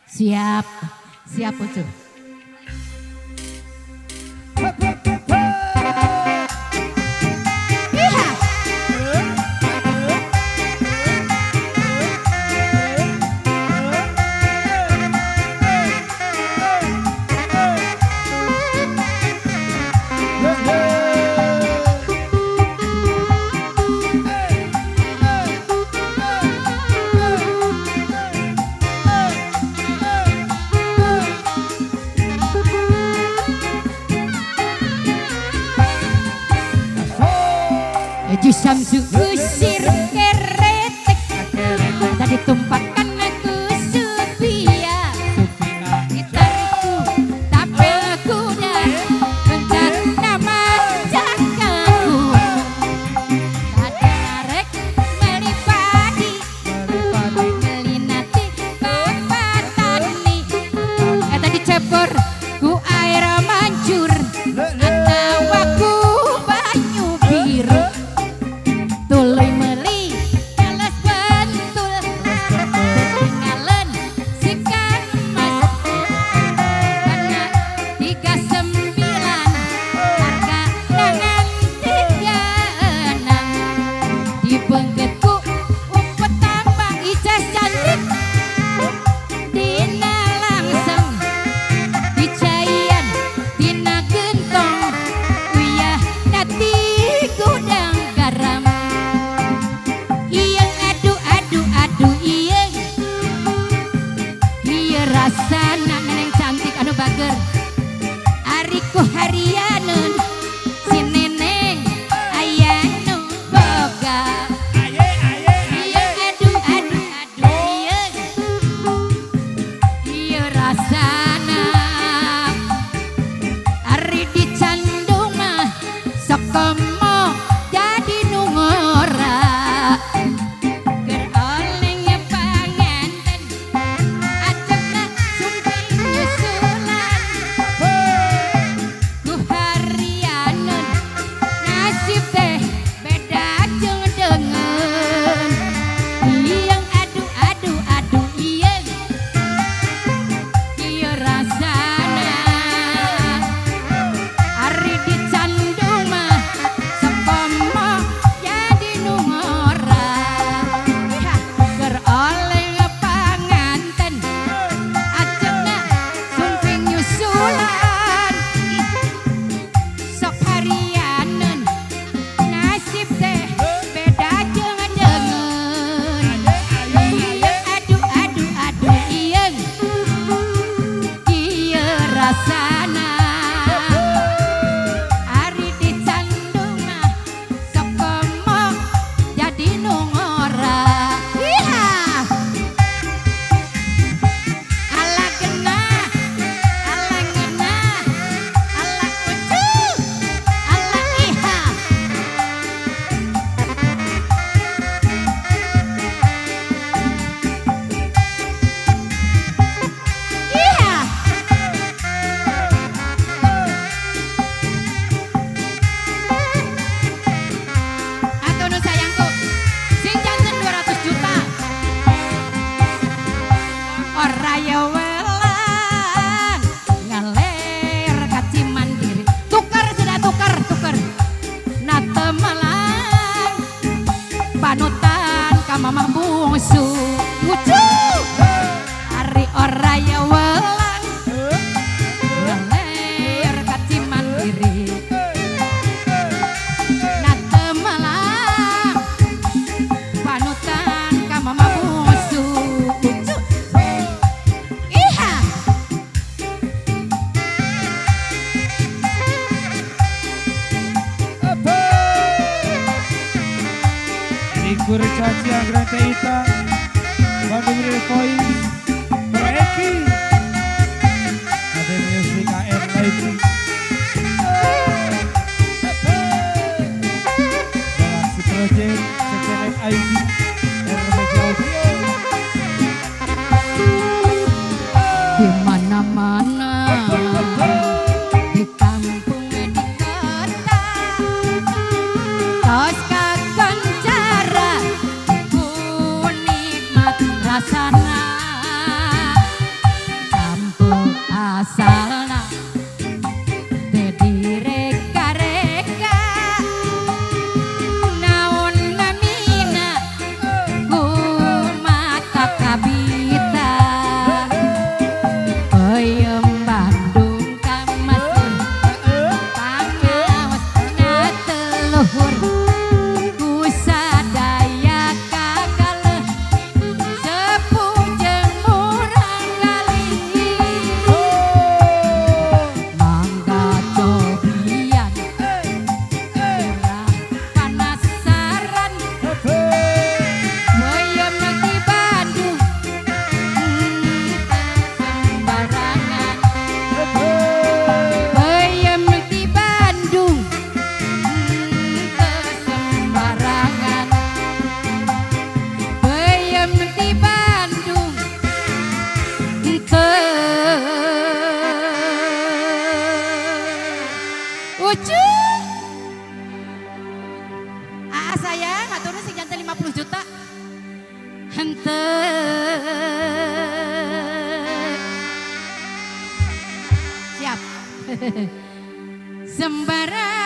Siap, siap Ucup. Samsu usir keretek tadi tumpahkan aku supia gitarku tapelku dan rencana nama jangkaku tadi narek melipadi melinati kepatani tadi cepor ku air mancur atau aku banyu biru tuluy meli alas bantul ketinggalan sikan mas karena 39 harga dengan 36 di bengketku umpet tambang ijaz cantik dina langsung dicayan dina gentong uyah dati gudang garam rasana neneng cantik anu bager ariku harianun si neneng ayanu boga iya aduh iya rasana ari dicandung mah sok komo jadi nungora panutan ka mamah bungsu wucu ari oraya welang ngaler ka Cimandiri na temalang panutan ka mamah bungsu wucu iha Ikur Caci Anggrek Ita Bandung Real Voice Proeki ada music AM lagi Galaxy Project Sekenek ID RMG Audio di mana-mana di kampung di kota tos kakan cara ku nikmat rasana sayang, aturnya sing jantan 50 juta. Hente. Siap. Sembarang